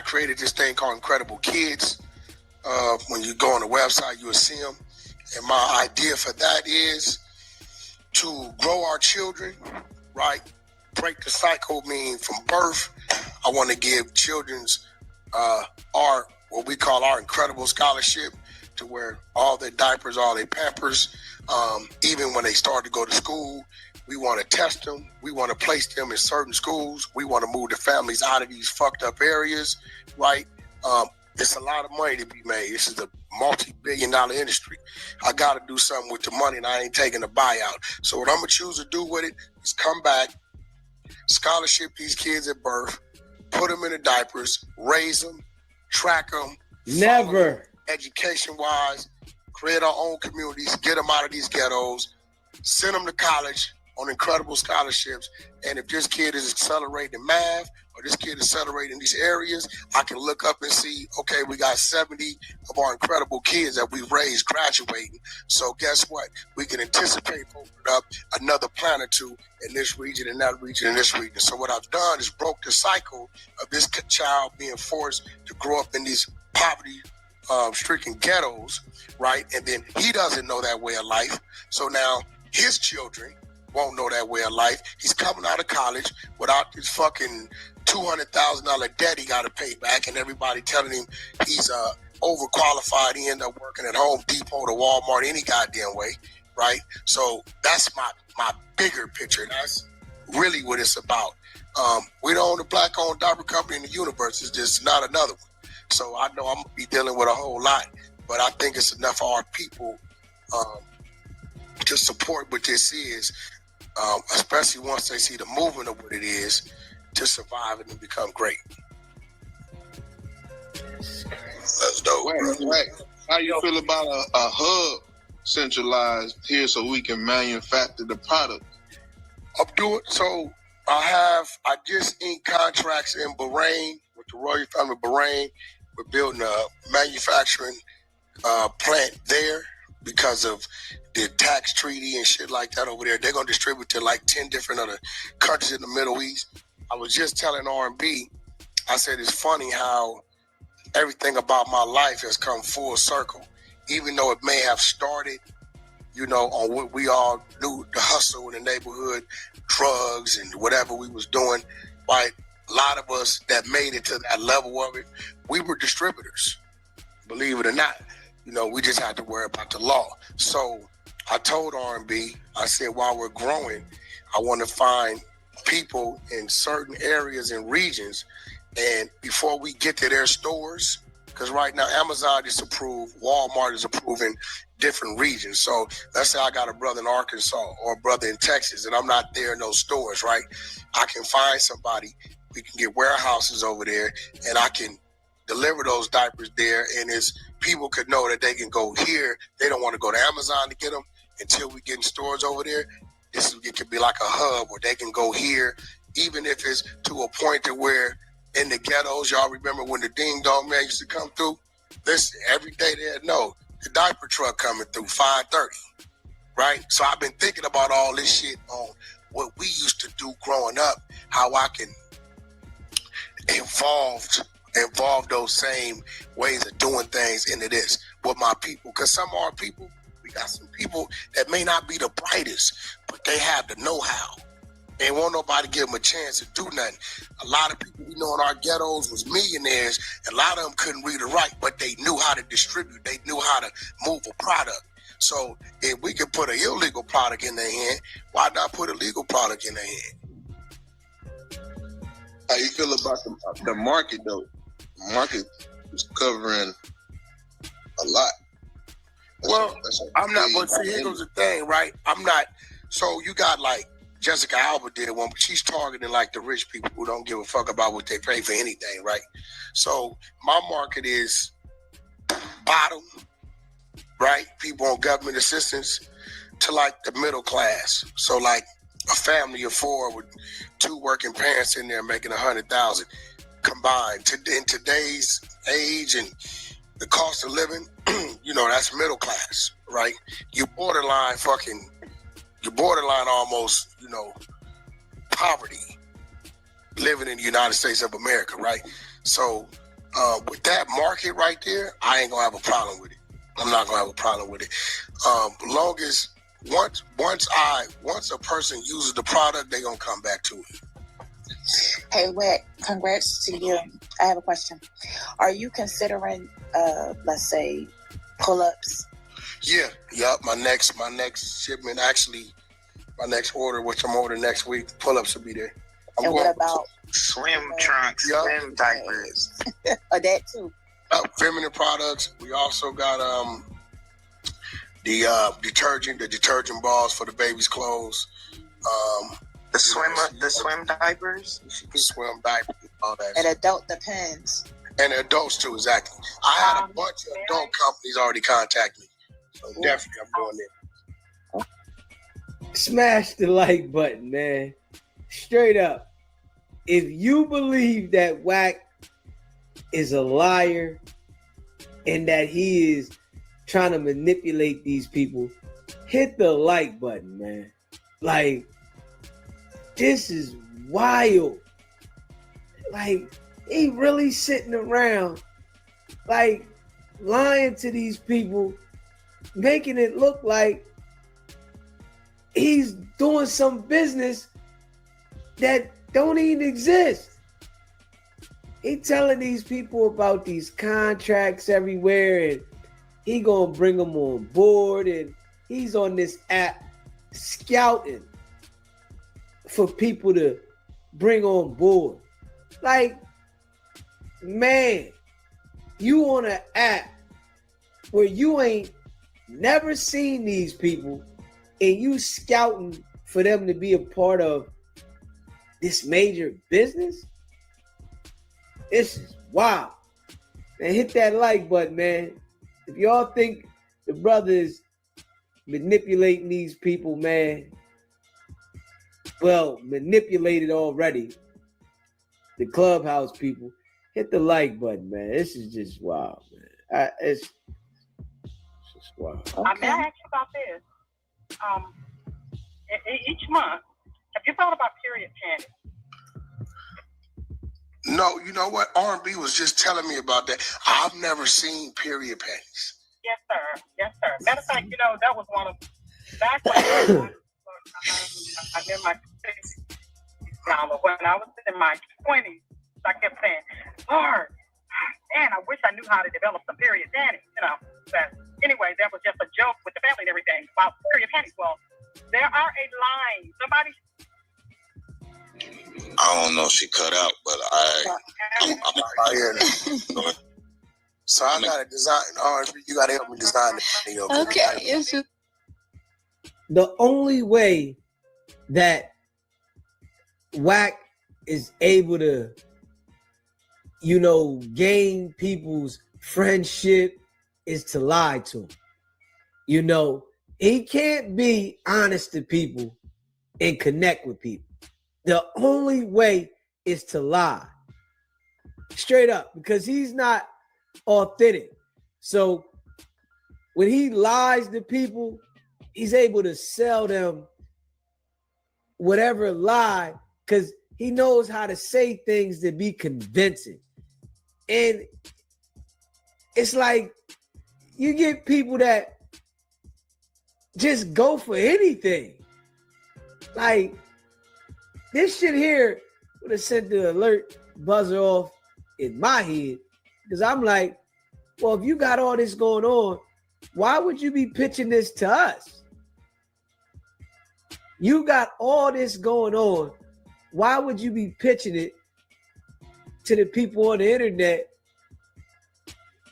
created this thing called Incredible Kids. When you go on the website, you'll see them. And my idea for that is to grow our children, right? Break the cycle, meaning from birth. I want to give children's our, what we call our incredible scholarship, to where all their diapers, all their Pampers, even when they start to go to school, we want to test them. We want to place them in certain schools. We want to move the families out of these fucked up areas, right? It's a lot of money to be made. This is a multi-billion-dollar industry. I got to do something with the money, and I ain't taking a buyout. So what I'm going to choose to do with it is come back, scholarship these kids at birth, put them in the diapers, raise them, track them. Never. Education-wise, create our own communities, get them out of these ghettos, send them to college on incredible scholarships. And if this kid is accelerating math, or this kid is accelerating in these areas, I can look up and see, okay, we got 70 of our incredible kids that we've raised graduating. So guess what? We can anticipate opening up another plant or two in this region, and that region, and this region. So what I've done is broke the cycle of this child being forced to grow up in these poverty-stricken ghettos, right? And then he doesn't know that way of life. So now his children won't know that way of life. He's coming out of college without this fucking $200,000 debt he got to pay back, and everybody telling him he's overqualified. He end up working at Home Depot to Walmart any goddamn way, right? So that's my bigger picture. That's really what it's about. We don't own a black-owned diaper company in the universe. It's just not another one. So I know I'm going to be dealing with a whole lot, but I think it's enough for our people to support what this is, especially once they see the movement of what it is, to survive and become great. That's dope. Right. How you feel about a hub centralized here so we can manufacture the product? I'm doing so. I just inked contracts in Bahrain with the royal family of Bahrain. We're building a manufacturing plant there because of the tax treaty and shit like that over there. They're going to distribute to like 10 different other countries in the Middle East. I was just telling R&B, I said it's funny how everything about my life has come full circle. Even though it may have started, you know, on what we all knew, the hustle in the neighborhood, drugs and whatever we was doing, right? A lot of us that made it to that level of it, we were distributors, believe it or not. You know, we just had to worry about the law. So I told R&B, I said, while we're growing, I want to find people in certain areas and regions, and before we get to their stores, because right now Amazon is approved, Walmart is approving different regions. So let's say I got a brother in Arkansas or a brother in Texas, and I'm not there in those stores, right? I can find somebody, we can get warehouses over there, and I can deliver those diapers there, and it's people could know that they can go here. They don't want to go to Amazon to get them until we get in stores over there. It could be like a hub where they can go here, even if it's to a point to where in the ghettos, y'all remember when the ding dong man used to come through? Listen, every day they'd know the diaper truck coming through 5:30, right? So I've been thinking about all this shit on what we used to do growing up, how I can involve those same ways of doing things into this with my people. Because some of our people, we got some people that may not be the brightest, but they have the know-how. They won't nobody give them a chance to do nothing. A lot of people we know in our ghettos was millionaires, and a lot of them couldn't read or write, but they knew how to distribute. They knew how to move a product. So if we could put an illegal product in their hand, why not put a legal product in their hand? How you feel about the market, though? The market is covering a lot. I'm not, but see, here goes the thing, right? I'm not, so you got like Jessica Alba did one, but she's targeting like the rich people who don't give a fuck about what they pay for anything, right? So my market is bottom, right? People on government assistance to like the middle class. So like a family of four with two working parents in there making $100,000 combined. In today's age and the cost of living, you know, that's middle class, right? You borderline almost, you know, poverty living in the United States of America, right? So With that market right there, I ain't gonna have a problem with it. I'm not gonna have a problem with it. Long as once a person uses the product, they gonna come back to it. Hey, Wick, congrats to you. I have a question. Are you considering, let's say, pull-ups? Yeah, yep. My next shipment, actually, my next order, which I'm ordering next week, pull-ups will be there. And what about swim trunks, swim diapers? Or that too. Feminine products. We also got the detergent balls for the baby's clothes. The swim diapers. Swim diapers, all that. And adult depends. And adults too, exactly. I had a bunch of adult companies already contact me, so definitely I'm doing it. Smash the like button, man. Straight up. If you believe that Wack is a liar and that he is trying to manipulate these people, hit the like button, man. Like, this is wild. Like, he really sitting around, like, lying to these people, making it look like he's doing some business that don't even exist. He telling these people about these contracts everywhere, and he gonna bring them on board, and he's on this app scouting for people to bring on board. Like, man, you on an app where you ain't never seen these people, and you scouting for them to be a part of this major business? This is wild. Man, hit that like button, man. If y'all think the brother is manipulating these people, man, well, manipulated already. The Clubhouse people, hit the like button, man. This is just wild, man. It's just wild. Okay. I may ask you about this. Each month, have you thought about period panties? No, you know what? R&B was just telling me about that. I've never seen period panties. Yes, sir. Yes, sir. Matter of fact, that was one of back when I'm in my 60s now, but when I was in my 20s, I kept saying, Lord, man, I wish I knew how to develop some period panties. But anyway, that was just a joke with the family and everything about period panties. Well, there are a line. Somebody. I don't know if she cut out, but I'm So I got to design R&B. You got to help me design it. Okay. It's just... The only way that Wack is able to, gain people's friendship is to lie to them. He can't be honest to people and connect with people. The only way is to lie. Straight up, because he's not authentic. So when he lies to people, he's able to sell them whatever lie, because he knows how to say things to be convincing. And it's like you get people that just go for anything. Like, this shit here would have sent the alert buzzer off in my head, because I'm like, well, if you got all this going on, why would you be pitching this to us? You got all this going on. Why would you be pitching it to the people on the internet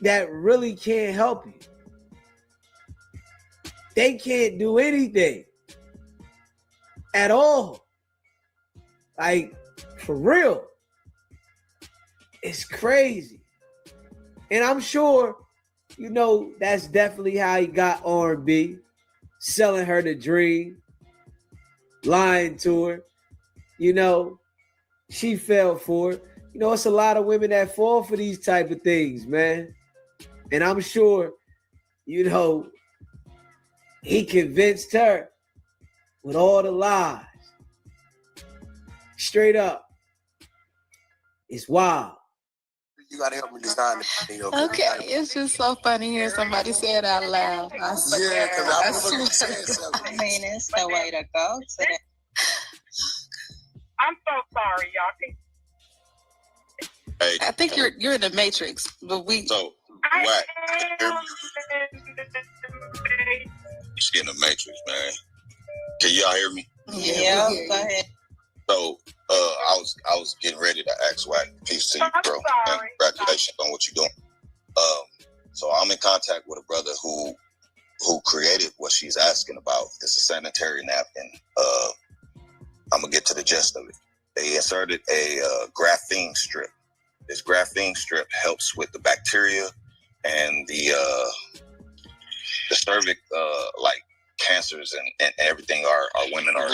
that really can't help you? They can't do anything at all. Like, for real. It's crazy. And I'm sure, that's definitely how he got R&B, selling her the dream, lying to her. She fell for it. It's a lot of women that fall for these type of things, man. And I'm sure, he convinced her with all the lies. Straight up. It's wild. You gotta help me design it. Okay, it's just so funny hearing somebody say it out loud. I swear. Yeah, because I remember swear. you saying something. I mean, it's the way to go today. I'm so sorry, y'all. Hey, I think you're in the Matrix, but we. so I what? am She's getting a matrix, man. Can y'all hear me? Yeah, go ahead. So, I was getting ready to ask Wack. Peace to you, bro. And congratulations on what you're doing. So I'm in contact with a brother who created what she's asking about. It's a sanitary napkin. I'm gonna get to the gist of it. They inserted a graphene strip. This graphene strip helps with the bacteria and the cervix, like cancers and everything our women are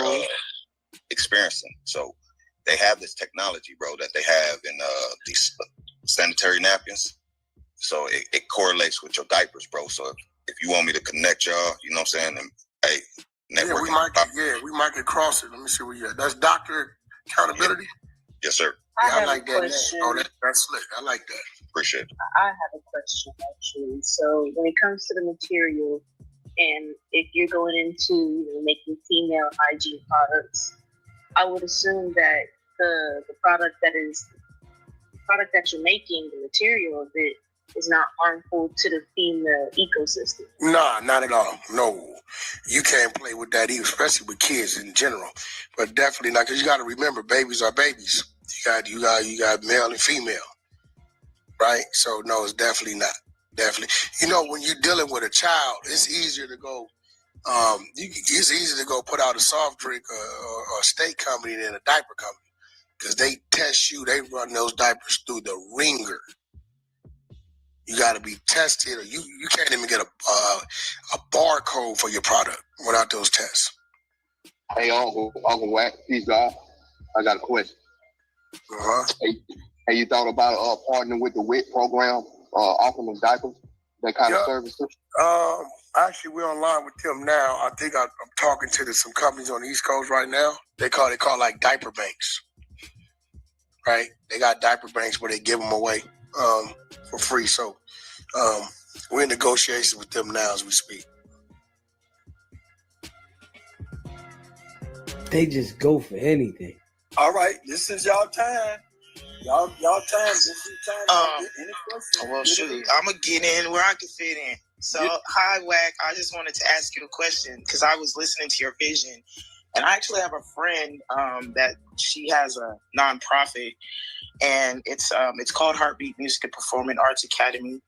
experiencing. So they have this technology, bro, that they have in these sanitary napkins. So it correlates with your diapers, bro. So if you want me to connect y'all, you know what I'm saying? And, hey, network. We might get cross it. Let me see where you at. That's Dr. Accountability? Yes, sir. Yeah, I like that. Oh, that's slick. I like that. Appreciate it. I have a question, actually. So when it comes to the material, and if you're going into making female hygiene products, I would assume that the product that you're making, the material of it, is not harmful to the female ecosystem. Nah, not at all. No. You can't play with that either, especially with kids in general. But definitely not, because you got to remember, babies are babies. You got male and female, right? So no, it's definitely not. Definitely. You know, when you're dealing with a child, it's easier to go. It's easier to go put out a soft drink or a steak company than a diaper company, because they test you. They run those diapers through the ringer. You got to be tested, or you can't even get a barcode for your product without those tests. Hey, Uncle Wack, peace, God. I got a question. Hey, you thought about partnering with the WIT program, offering them diapers, that kind of services? Actually, we're online with them now. I think I'm talking to some companies on the East Coast right now. They call like diaper banks, right? They got diaper banks where they give them away for free. So we're in negotiations with them now as we speak. They just go for anything. All right, this is y'all time. Y'all time. This is time. Any questions? Well, shoot, I'm gonna get in where I can fit in. So, hi, Wack. I just wanted to ask you a question because I was listening to your vision, and I actually have a friend that she has a nonprofit, and it's called Heartbeat Music and Performing Arts Academy,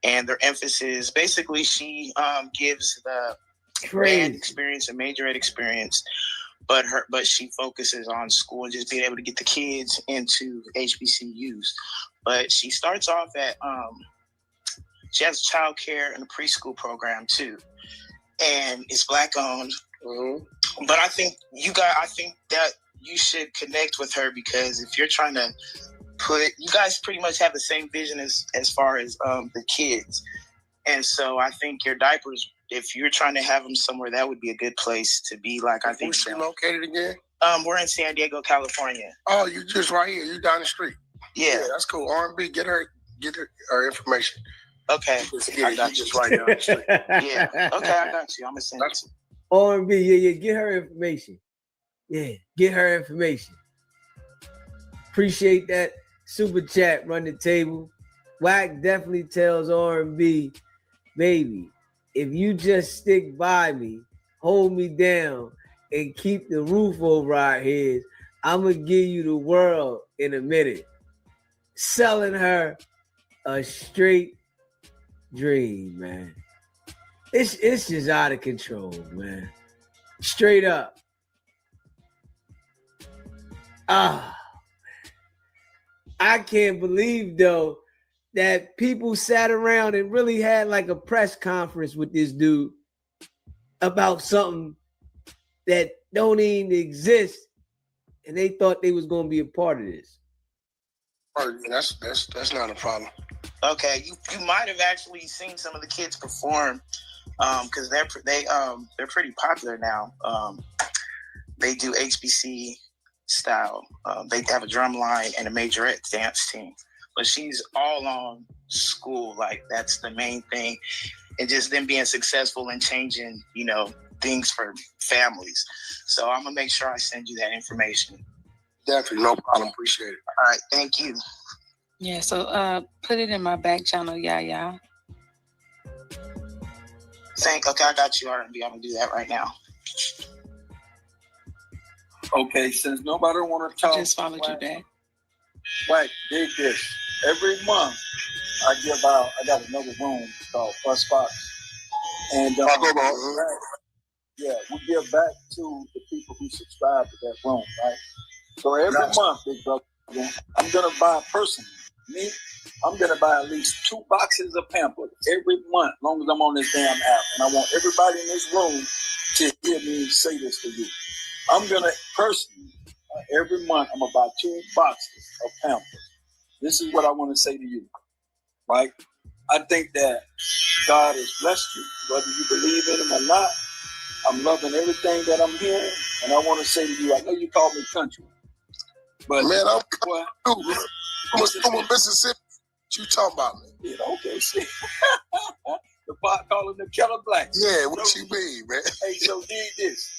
and their emphasis basically she gives the band experience and major ed experience. But she focuses on school and just being able to get the kids into HBCUs. But she starts off at she has child care and a preschool program too, and it's Black owned. Mm-hmm. But I think that you should connect with her, because if you're trying to you guys pretty much have the same vision as far as the kids, and so I think your diapers, if you're trying to have them somewhere, that would be a good place to be. Like, I think. Where's she located again? We're in San Diego, California. Oh, you just right here. You down the street. Yeah, that's cool. R&B, get her information. Okay, I got you. Just right down the street. Yeah. Okay, I got you. I'm gonna send it. R&B, yeah. Get her information. Yeah, get her information. Appreciate that super chat. Run the table. Wack definitely tells R&B, baby, if you just stick by me, hold me down, and keep the roof over our heads, I'm going to give you the world in a minute. Selling her a straight dream, man. It's just out of control, man. Straight up. I can't believe, though, that people sat around and really had like a press conference with this dude about something that don't even exist, and they thought they was going to be a part of this. That's not a problem. Okay, you might have actually seen some of the kids perform, because they're pretty popular now. They do HBC style. They have a drum line and a majorette dance team. but she's all on school. Like, that's the main thing. And just them being successful and changing, you know, things for families. So I'm gonna make sure I send you that information. Definitely, no problem. Appreciate it. All right, thank you. Yeah, so put it in my back channel, yeah. Okay, I got you, R&B. I'm gonna do that right now. Okay, since nobody want to talk, Just followed you back. Right, dig this. Every month, I got another room called Plus Box. And we give back to the people who subscribe to that room, right? So every month, big brother, I'm going to buy personally. I'm going to buy at least 2 boxes of Pampers every month, as long as I'm on this damn app. And I want everybody in this room to hear me say this to you. I'm going to personally, every month, I'm going to buy 2 boxes of Pampers. This is what I want to say to you, right? I think that God has blessed you, whether you believe in him or not. I'm loving everything that I'm hearing, and I want to say to you, I know you call me country, but man, I'm a Mississippi. What you talking about, man? Yeah, okay, see. The pot calling the kettle black. Yeah, what you mean, man? Hey, so dig this.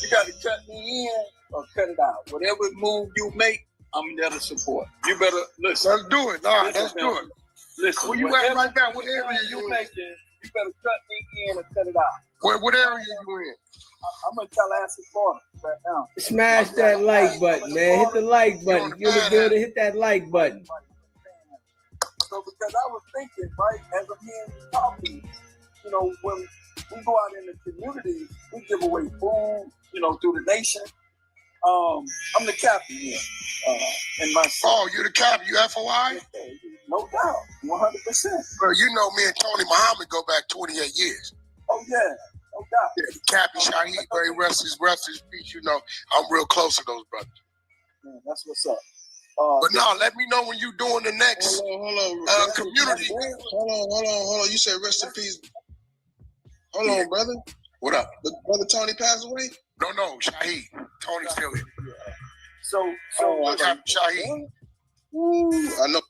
You got to cut me in or cut it out. Whatever move you make, I'm there to support. You better listen. Let's do it. Nah, let's do it. Listen. Where you at right now? What area you in? You better cut me in or cut it out. What area you in? I'm in Tallahassee, Florida right now. Smash that like button, man. Hit the like button. If you're in the building, hit that like button. So because I was thinking, right, as I'm hearing you talking, you know, when we go out in the community, we give away food, you know, through the nation. I'm the captain here. In my you're the captain. You FOI? No doubt, 100%. Bro, you know me and Tony Muhammad go back 28 years. Oh yeah, no doubt. Yeah, the Captain Shaheed, very rest his peace. You know, I'm real close to those brothers. Man, that's what's up. But no, let me know when you doing the next community. Hold on. You said rest in peace. Hold on, brother. What up? Did Brother Tony pass away? No, Shaheed. Tony's still here. So Captain Shaheed. I know.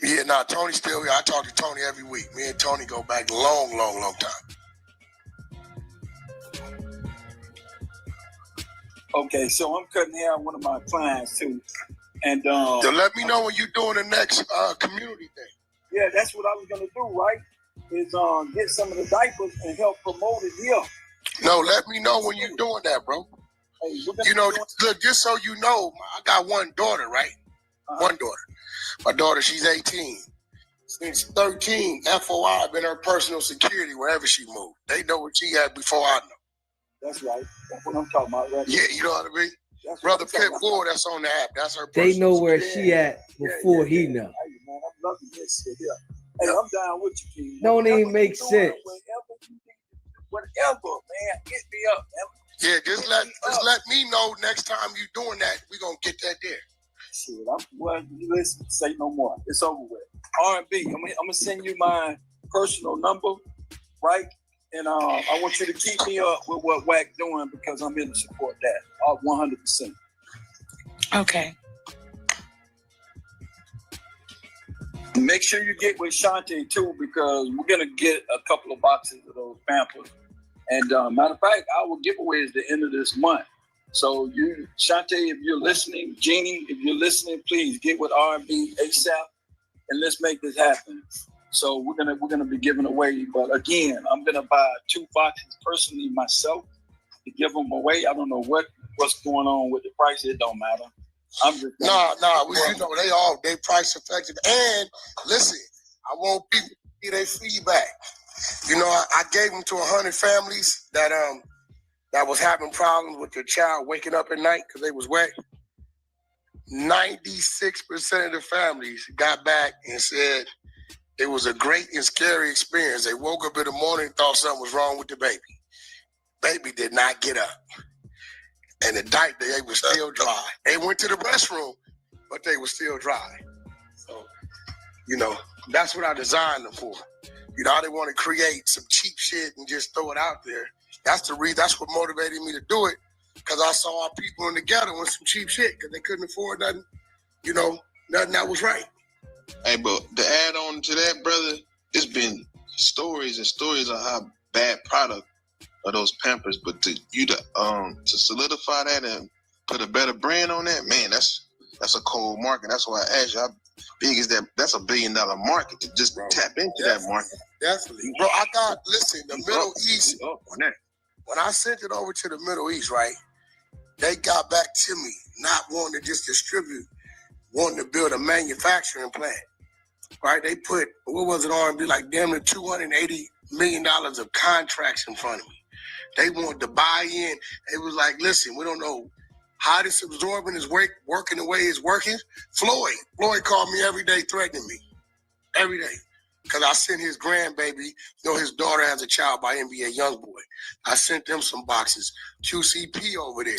Yeah, nah, Tony's still here. I talk to Tony every week. Me and Tony go back long time. Okay, so I'm cutting hair on one of my clients too. And so let me know when you're doing the next community thing. Yeah, that's what I was gonna do, right? Is get some of the diapers and help promote it here. No, let me know when you're doing that, bro. Hey, you know, look, just so you know, I got one daughter, right? One daughter. My daughter, she's 18. Since 13, FOI been her personal security wherever she moved. They know what she had before I know. That's right. That's what I'm talking about, right? Yeah, you know what I mean? Brother Pitbull, that's on the app. That's her personal They know where security. she at before he know. Hey, man, I'm loving this shit here. Hey, I'm down with you, King. Don't even make sense. Whatever, man, hit me up, man. Yeah, just let me know next time you doing that. We gonna get that there. Shit, you listen, say no more. It's over with. R&B, I'm gonna send you my personal number, right? And I want you to keep me up with what WAC doing because I'm here to support that 100%. Okay. Make sure you get with Shantae too because we're gonna get a couple of boxes of those Pampers. And matter of fact, our giveaway is the end of this month. So you, Shantae, if you're listening, Jeannie, if you're listening, please get with R&B ASAP and let's make this happen. So we're gonna be giving away, but again, I'm gonna buy 2 boxes personally myself to give them away. I don't know what's going on with the price. It don't matter. I'm just you know they price effective. And listen, I want people to get their feedback. You know, I gave them to 100 families that was having problems with their child waking up at night because they was wet. 96% of the families got back and said it was a great and scary experience. They woke up in the morning and thought something was wrong with the baby. Baby did not get up. And the diaper, they were still dry. They went to the restroom, but they were still dry. So, you know, that's what I designed them for. You know, I didn't want to create some cheap shit and just throw it out there. That's the reason. That's what motivated me to do it, because I saw our people in the ghetto with some cheap shit because they couldn't afford nothing, you know, nothing that was right. Hey, but to add on to that, brother, it's been stories and stories of how bad product of those Pampers. But to solidify that and put a better brand on that, man, that's a cold market. That's why I asked you, how big is that? That's $1 billion market to just tap into that market. Definitely. Bro, listen, the Middle East, when I sent it over to the Middle East, right, they got back to me, not wanting to just distribute, wanting to build a manufacturing plant, right? They put, what was it, R&B, like damn near $280 million of contracts in front of me. They wanted to buy in. It was like, listen, we don't know how this absorbent is working the way it's working. Floyd called me every day threatening me, every day. Because I sent his grandbaby, his daughter has a child by NBA Youngboy. I sent them some boxes. QCP over there,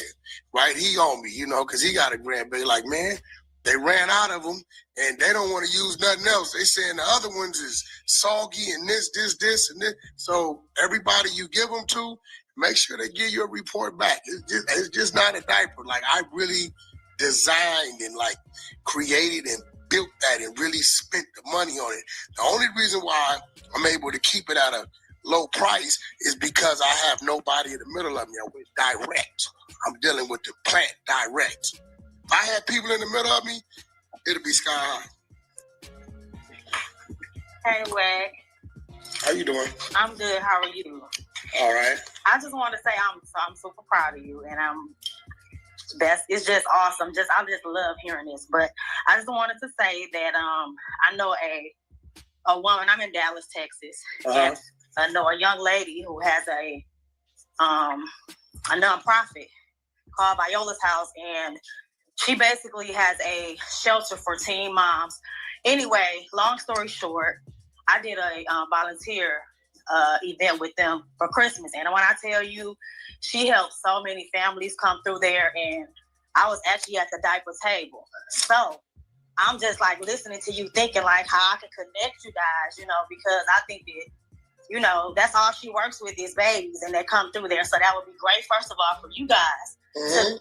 right? He on me, because he got a grandbaby. Like, man, they ran out of them, and they don't want to use nothing else. They saying the other ones is soggy and this, and this. So everybody you give them to, make sure they give you a report back. It's just not a diaper. Like, I really designed and, like, created and built that and really spent the money on it. The only reason why I'm able to keep it at a low price is because I have nobody in the middle of me. I went direct. I'm dealing with the plant direct. If I had people in the middle of me, it'd be sky high. Hey, Wack. How you doing? I'm good. How are you? All right. I just want to say I'm super proud of you, and it's just awesome. I just love hearing this. But I just wanted to say that I know a woman. I'm in Dallas, Texas, and I know a young lady who has a nonprofit called Viola's House, and she basically has a shelter for teen moms. Anyway, long story short, I did a volunteer event with them for Christmas. And when I tell you, she helped so many families come through there, and I was actually at the diaper table. So I'm just like listening to you, thinking like how I can connect you guys, because I think that, that's all she works with is babies, and they come through there. So that would be great, first of all, for you guys. Mm-hmm.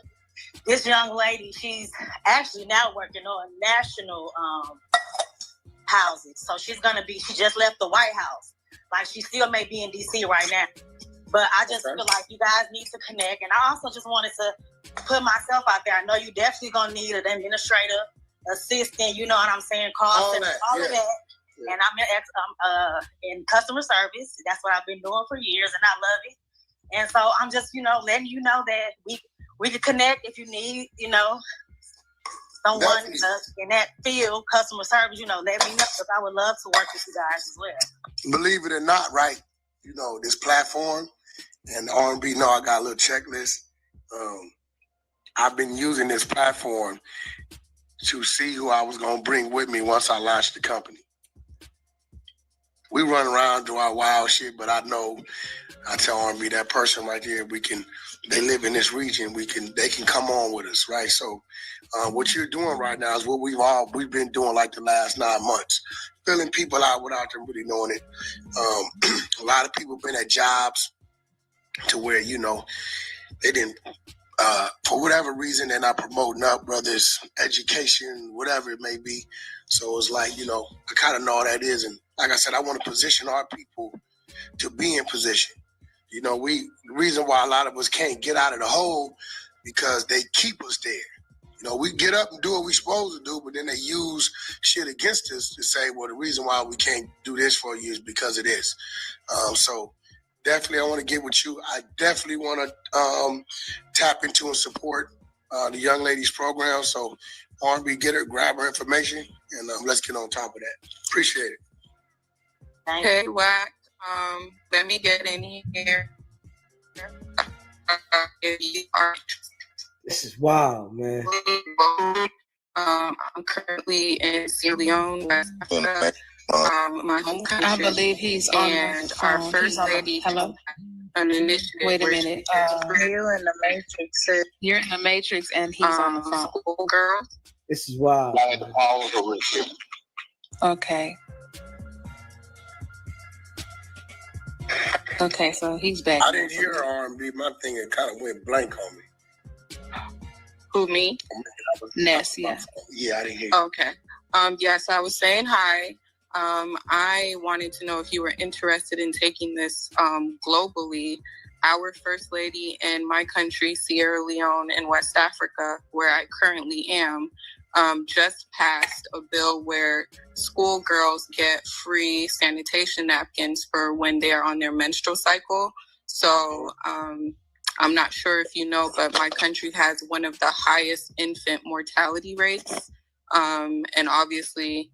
This young lady, she's actually now working on national housing. So she just left the White House. Like, she still may be in D.C. right now. But I just feel like you guys need to connect. And I also just wanted to put myself out there. I know you definitely going to need an administrator, assistant, you know what I'm saying, call center, all of that. Yeah. And I'm in customer service. That's what I've been doing for years, and I love it. And so I'm just, letting you know that we can connect if you need, someone in that field, customer service, let me know, because I would love to work with you guys as well. Believe it or not, right, this platform and R&B, I got a little checklist. I've been using this platform to see who I was going to bring with me once I launched the company. We run around, do our wild shit, but I tell R&B, that person right there, they live in this region, they can come on with us, right? So what you're doing right now is what we've been doing like the last 9 months, filling people out without them really knowing it. A lot of people been at jobs to where, they didn't, for whatever reason, they're not promoting up, whether it's education, whatever it may be. So it's like, I kind of know what that is. And like I said, I want to position our people to be in position. The reason why a lot of us can't get out of the hole because they keep us there. We get up and do what we're supposed to do, but then they use shit against us to say, well, the reason why we can't do this for you is because of this. So definitely I want to get with you. I definitely want to tap into and support the young ladies program. So R&B, grab her information, and let's get on top of that. Appreciate it. Hey, Wack. Let me get in here. This is wild, man. I'm currently in Sierra Leone, West Africa, my home country. I believe he's on and the phone. our first lady. Hello? An initiative. Wait a minute. You're in the Matrix. You're in the Matrix, and he's on the phone. Girl. This is wild. Okay. Okay, so he's back. I didn't hear R&B. My thing, it kind of went blank on me. Who, me? Ness, yeah. Yeah, I didn't hear you. Okay. Yes, I was saying hi. I wanted to know if you were interested in taking this globally. Our First Lady in my country, Sierra Leone in West Africa, where I currently am, just passed a bill where schoolgirls get free sanitation napkins for when they are on their menstrual cycle. So I'm not sure if you know, but my country has one of the highest infant mortality rates. And obviously,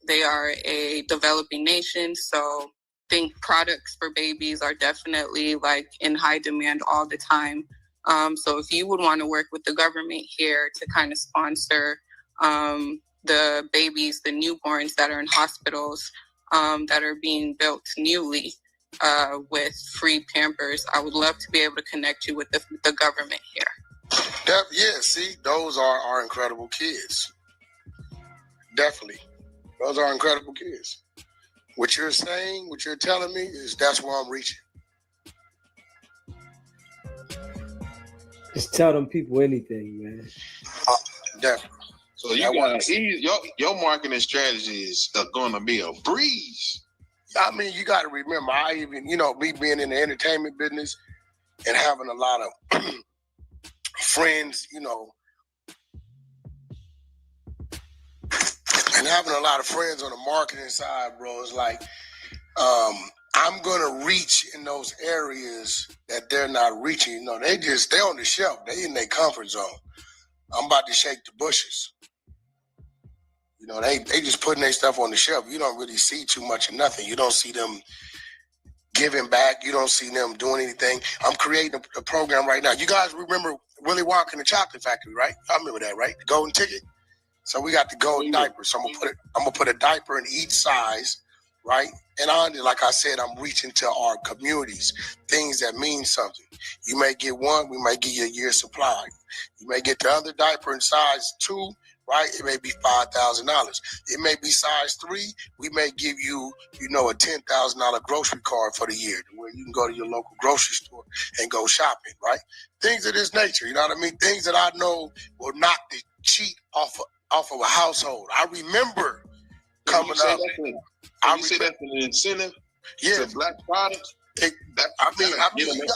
they are a developing nation, so think products for babies are definitely like in high demand all the time. So if you would want to work with the government here to kind of sponsor the babies, the newborns that are in hospitals that are being built newly with free Pampers, I would love to be able to connect you with the government here. Yeah, see, those are incredible kids. Definitely. Those are incredible kids. What you're saying, what you're telling me is that's where I'm reaching. Just tell them people anything, man. Definitely. So you got your marketing strategy is going to be a breeze. I mean, you got to remember, I even, me being in the entertainment business and having a lot of friends, and having a lot of friends on the marketing side, bro, it's like, I'm going to reach in those areas that they're not reaching. They on the shelf. They in their comfort zone. I'm about to shake the bushes. They just putting their stuff on the shelf. You don't really see too much of nothing. You don't see them giving back. You don't see them doing anything. I'm creating a program right now. You guys remember Willy Wonka and the Chocolate Factory, right? I remember that, right? The golden ticket. So we got the golden diaper. So I'm gonna put a diaper in each size, right? And like I said, I'm reaching to our communities, things that mean something. You may get one, we might give you a year's supply. You may get the other diaper in size 2, right? It may be $5,000. It may be size 3. We may give you, a $10,000 grocery card for the year, where you can go to your local grocery store and go shopping, right? Things of this nature, you know what I mean? Things that I know will knock the cheat off of a household. I remember coming up. You say that's an incentive to black products? That's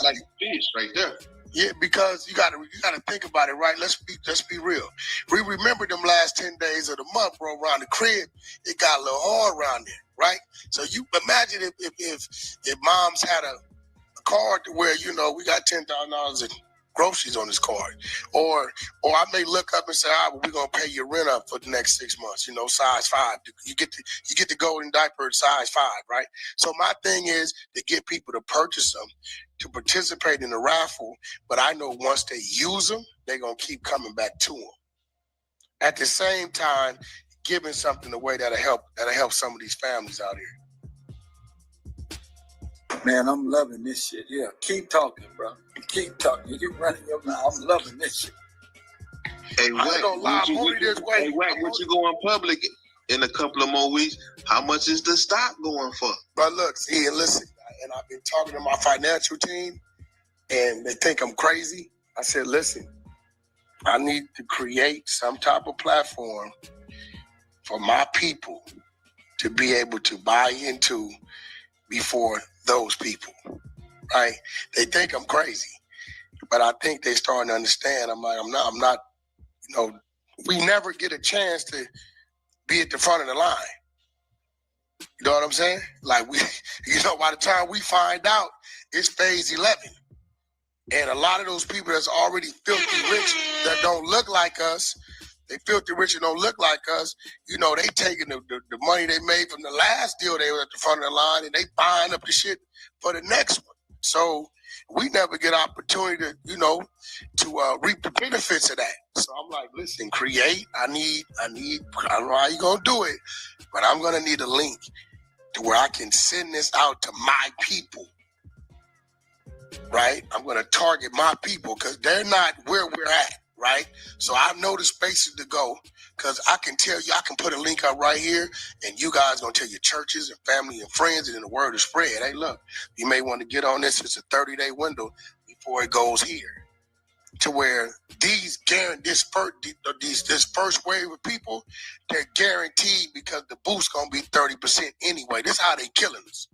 like fish right there. Yeah, because you gotta think about it, right? Let's be real. We remember them last 10 days of the month, bro, around the crib. It got a little hard around there, right? So you imagine if moms had a card to where, we got $10,000 in groceries on this card. Or I may look up and say, we're gonna pay your rent up for the next 6 months, size 5. You get the golden diaper size 5, right? So my thing is to get people to purchase them, to participate in the raffle, but I know once they use them, they're gonna keep coming back to them. At the same time, giving something away that'll help some of these families out here. Man, I'm loving this shit. Yeah, keep talking, bro. Keep talking. You running your mouth. I'm loving this shit. Hey, Wack, once you go in public in a couple of more weeks, how much is the stock going for? But look, see, and listen, and I've been talking to my financial team, and they think I'm crazy. I said, listen, I need to create some type of platform for my people to be able to buy into before those people, right? They think I'm crazy, but I think they starting to understand. I'm not, we never get a chance to be at the front of the line. You know what I'm saying? Like by the time we find out, it's phase 11. And a lot of those people that's already filthy rich that don't look like us, they filthy rich and don't look like us, they taking the money they made from the last deal they were at the front of the line and they buying up the shit for the next one. So we never get opportunity to, to reap the benefits of that. So I'm like, listen, create. I don't know how you gonna do it, but I'm gonna need a link to where I can send this out to my people. Right? I'm gonna target my people because they're not where we're at. Right? So I know the spaces to go because I can tell you, I can put a link up right here and you guys gonna tell your churches and family and friends and then the word is spread. Hey, look, you may want to get on this. It's a 30-day window before it goes here. to where this first wave of people, they're guaranteed because the boost gonna be 30% anyway. This is how they killing us.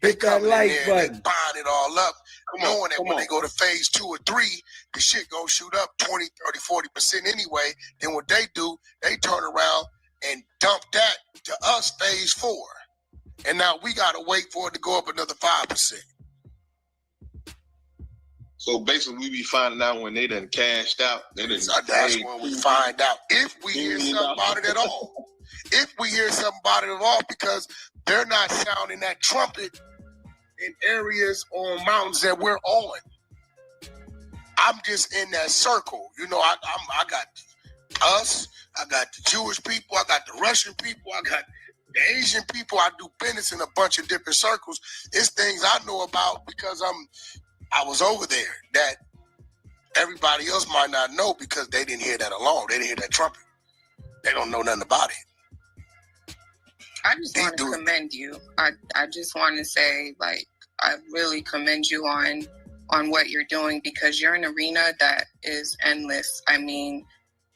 They coming in there and they buying it all up, knowing that when they go to phase 2 or 3, the shit gonna shoot up 20, 30, 40% anyway. Then what they do, they turn around and dump that to us phase 4. And now we gotta wait for it to go up another 5%. So basically, we be finding out when they done cashed out. That's when we find out. If we hear something about it at all. If we hear something about it at all, because they're not sounding that trumpet in areas on mountains that we're on. I'm just in that circle. You know, I got us, I got the Jewish people, I got the Russian people, I got the Asian people. I do business in a bunch of different circles. It's things I know about because I was over there that everybody else might not know because they didn't hear that alarm. They didn't hear that trumpet. They don't know nothing about it. I just want to commend you. I just want to say, like, I really commend you on what you're doing because you're an arena that is endless. I mean,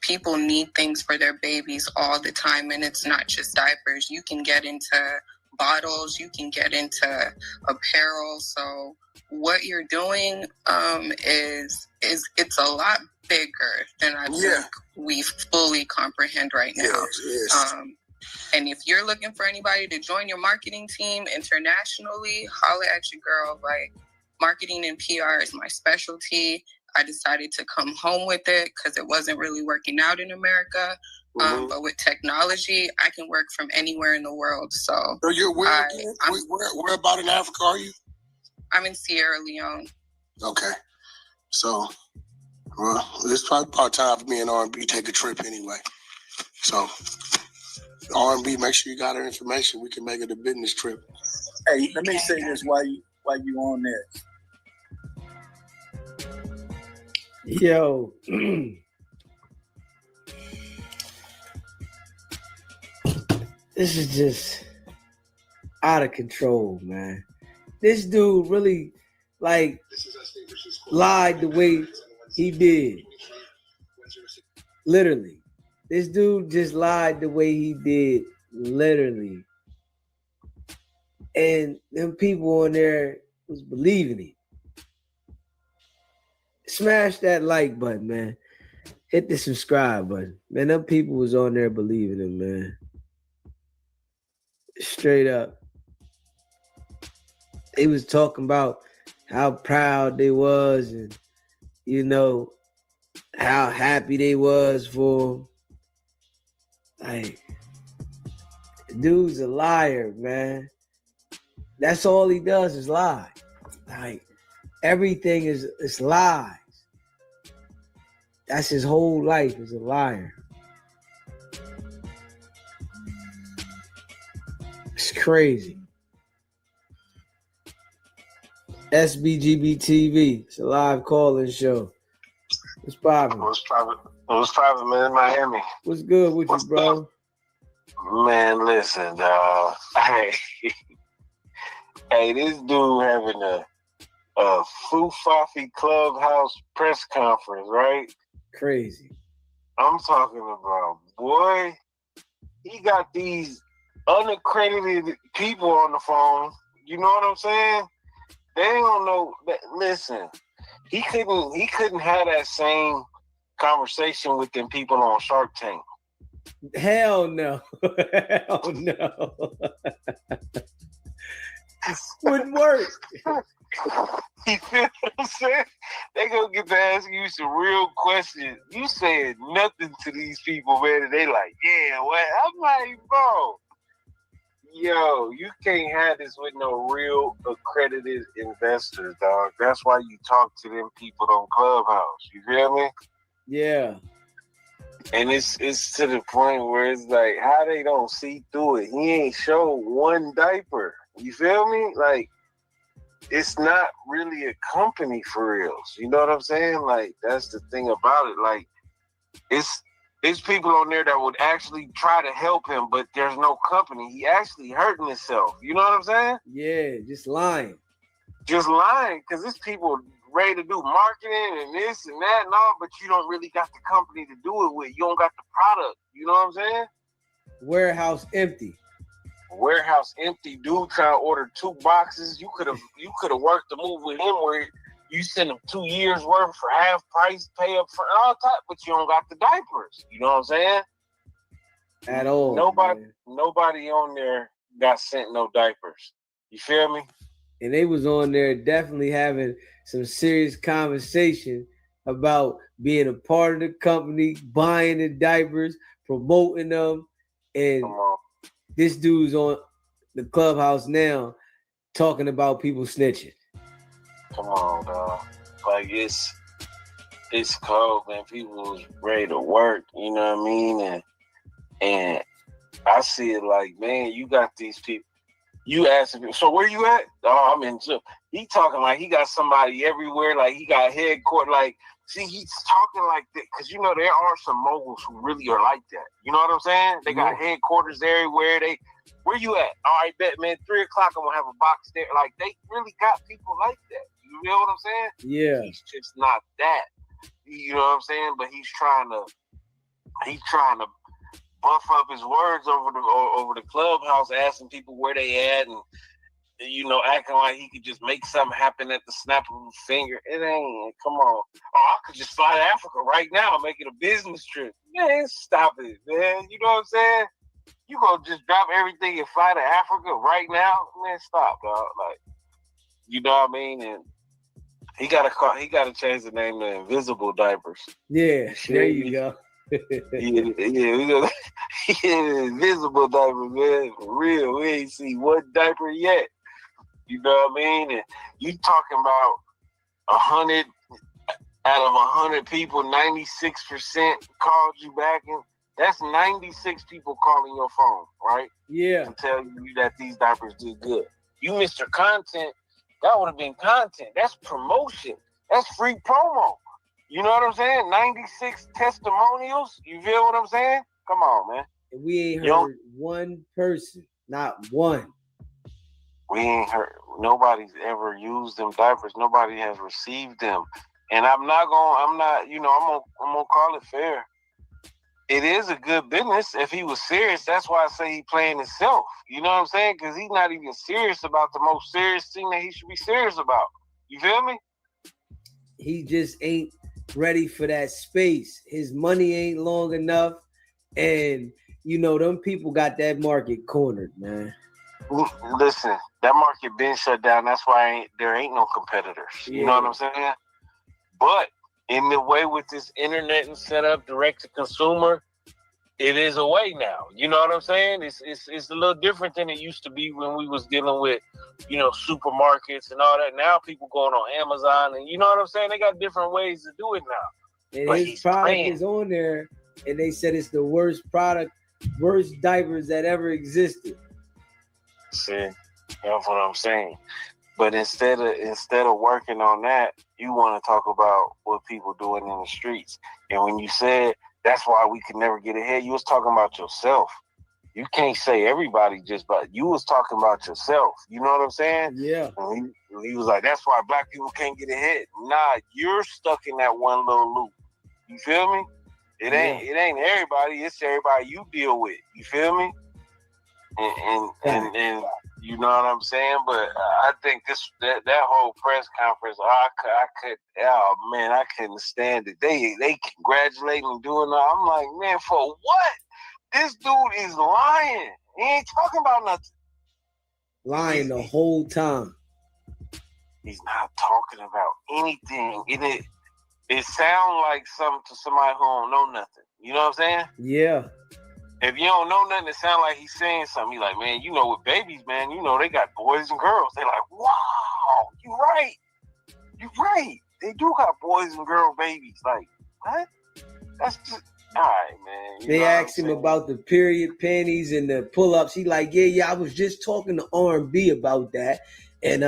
people need things for their babies all the time, and it's not just diapers. You can get into bottles, you can get into apparel. So what you're doing is it's a lot bigger than I think we fully comprehend right now. Yes. And if you're looking for anybody to join your marketing team internationally, holla at your girl. Like, marketing and PR is my specialty. I decided to come home with it because it wasn't really working out in America. But with technology, I can work from anywhere in the world. So you're where again? Where about in Africa are you? I'm in Sierra Leone. Okay. So, well, it's probably part time for me and R&B take a trip anyway. So, R&B, make sure you got our information. We can make it a business trip. Hey, let me say this while you on there. Yo. This is just out of control, man. This dude really, like, lied the way he did. Literally. This dude just lied the way he did. Literally. And them people on there was believing it. Smash that like button, man. Hit the subscribe button. Man, them people was on there believing him, man. Straight up. They was talking about how proud they was and, you know, how happy they was for him. Like, dude's a liar, man. That's all he does is lie. Like, everything is lies. That's his whole life is a liar. It's crazy. SBGB TV. It's a live call-in show. What's poppin'? What's poppin', man? Miami. What's good with you, bro? Man, listen, dawg. Hey, this dude having a Fufafi Clubhouse press conference, right? Crazy. I'm talking about, boy, he got these unaccredited people on the phone. You know what I'm saying? They don't know that. Listen, he couldn't have that same conversation with them people on Shark Tank. Hell no. Hell no. Wouldn't work. You feel what I'm saying? They gonna get to ask you some real questions. You said nothing to these people, man, and they like, yeah, what? I'm like, bro, yo, you can't have this with no real accredited investors, dog. That's why you talk to them people on Clubhouse. You feel me? Yeah. And it's to the point where it's like, how they don't see through it. He ain't showed one diaper. You feel me? Like, it's not really a company for reals. You know what I'm saying? Like, that's the thing about it. Like, it's people on there that would actually try to help him, but there's no company. He actually hurting himself. You know what I'm saying? Yeah, just lying. Just lying, because there's people ready to do marketing and this and that and all, but you don't really got the company to do it with. You don't got the product. You know what I'm saying? Warehouse empty. Warehouse empty. Dude trying to order 2 boxes. You could have worked the move with him where you send him 2 years worth for half price, pay up for all type, but you don't got the diapers. You know what I'm saying? At all. Nobody on there got sent no diapers. You feel me? And they was on there definitely having some serious conversation about being a part of the company, buying the diapers, promoting them. And this dude's on the Clubhouse now talking about people snitching. Come on, dog. Like it's cold, man. People was ready to work, you know what I mean? And I see it like, man, you got these people. You asking people, so where you at? Oh, I'm in jail. He talking like he got somebody everywhere, like he got headquarters. Like, see, he's talking like that because you know there are some moguls who really are like that. You know what I'm saying? They got headquarters everywhere. Where you at? All right, bet, man. 3:00, I'm gonna have a box there. Like they really got people like that. You know what I'm saying? Yeah. He's just not that. You know what I'm saying? But he's trying to buff up his words over the Clubhouse, asking people where they at, and you know, acting like he could just make something happen at the snap of a finger. It ain't. Come on. Oh, I could just fly to Africa right now and make it a business trip. Man, stop it, man. You know what I'm saying? You gonna just drop everything and fly to Africa right now? Man, stop, dog. Like, you know what I mean? And he gotta change the name to Invisible Diapers. Yeah, there you go. Yeah, Invisible Diapers, man. For real. We ain't seen one diaper yet. You know what I mean? And you talking about 100 out of 100 people, 96% called you back, and that's 96 people calling your phone, right? Yeah. To tell you that these diapers did good. You missed your content. That would have been content. That's promotion. That's free promo. You know what I'm saying? 96 testimonials. You feel what I'm saying? Come on, man. And we ain't heard one person, not one. We ain't heard. Nobody's ever used them diapers. Nobody has received them. And I'm gonna call it fair. It is a good business if he was serious. That's why I say he playing himself. You know what I'm saying? Because he's not even serious about the most serious thing that he should be serious about. You feel me? He just ain't ready for that space. His money ain't long enough. And, you know, them people got that market cornered, man. Listen, that market been shut down. That's why there ain't no competitors. You know what I'm saying? But in the way with this internet and set up direct to consumer, it is a way now. You know what I'm saying? It's a little different than it used to be when we was dealing with, you know, supermarkets and all that. Now people going on Amazon and you know what I'm saying? They got different ways to do it now. And but his product is on there, and they said it's the worst diapers that ever existed. See, that's what I'm saying. But instead of working on that, you want to talk about what people doing in the streets. And when you said that's why we could never get ahead, you was talking about yourself. You can't say everybody but you was talking about yourself. You know what I'm saying? Yeah. And he was like, that's why black people can't get ahead. Nah, you're stuck in that one little loop. You feel me? It ain't everybody. It's everybody you deal with. You feel me? And you know what I'm saying? But I think that whole press conference, I couldn't stand it. They congratulating and doing that. I'm like, man, for what? This dude is lying. He ain't talking about nothing. Lying the whole time. He's not talking about anything. It sounds like something to somebody who don't know nothing. You know what I'm saying? Yeah. If you don't know nothing, it sounds like he's saying something. He's like, man, you know, with babies, man, you know, they got boys and girls. They're like, wow, you're right. You're right. They do got boys and girl babies. Like, what? That's just, all right, man. They asked him about the period panties and the pull-ups. He like, yeah, I was just talking to R&B about that. And,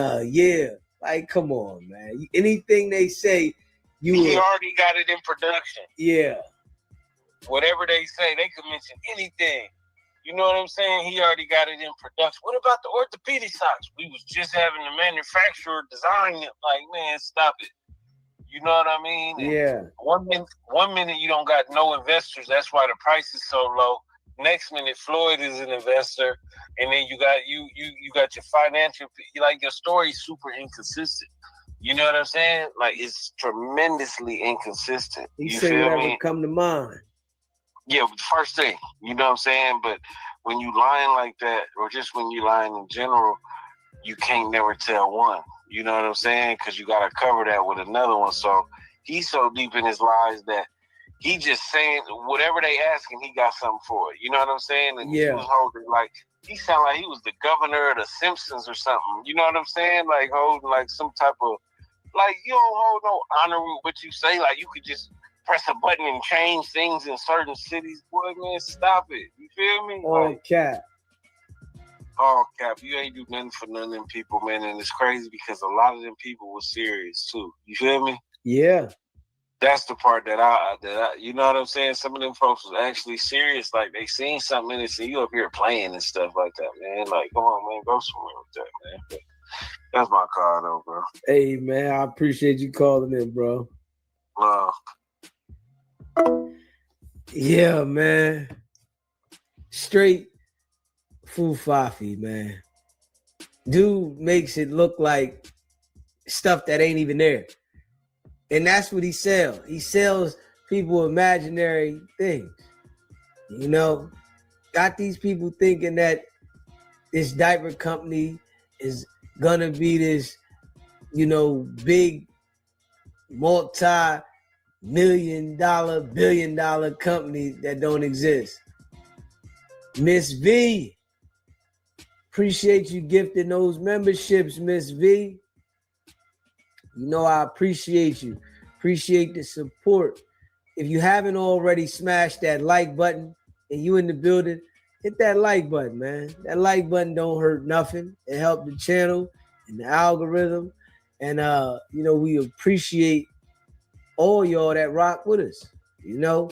like, come on, man. Anything they say, he already got it in production. Yeah. Whatever they say, they could mention anything. You know what I'm saying? He already got it in production. What about the orthopedic socks? We was just having the manufacturer design it. Like, man, stop it. You know what I mean? And Yeah. One minute you don't got no investors. That's why the price is so low. Next minute, Floyd is an investor, and then you got you got your financial. Like your story's super inconsistent. You know what I'm saying? Like it's tremendously inconsistent. He You said feel whatever me? come to mind. Yeah, first thing. You know what I'm saying? But when you lying like that, or just when you lying in general, you can't never tell one. You know what I'm saying? Because you got to cover that with another one. So he's so deep in his lies that he just saying whatever they ask him, he got something for it. You know what I'm saying? And he was holding like, he sounded like he was the governor of the Simpsons or something. You know what I'm saying? Like holding like some type of, like you don't hold no honor with what you say. Like you could just press a button and change things in certain cities. Boy, man, stop it. You feel me? All like, cap. Oh, Cap, you ain't do nothing for none of them people, man. And it's crazy because a lot of them people were serious, too. You feel me? Yeah. That's the part that I, you know what I'm saying? Some of them folks was actually serious. Like, they seen something in it, so you up here playing and stuff like that, man. Like, come on, man, go somewhere with that, man. But that's my card, though, bro. Hey, man, I appreciate you calling in, bro. Yeah, man. Straight Fufafi, man. Dude makes it look like stuff that ain't even there. And that's what he sells. He sells people imaginary things. You know, got these people thinking that this diaper company is gonna be this, you know, big multi-million-dollar, billion-dollar company that don't exist. Miss V, appreciate you gifting those memberships, Miss V. You know I appreciate you. Appreciate the support. If you haven't already smashed that like button and you in the building, hit that like button, man. That like button don't hurt nothing. It helped the channel and the algorithm. And you know, we appreciate all y'all that rock with us. You know,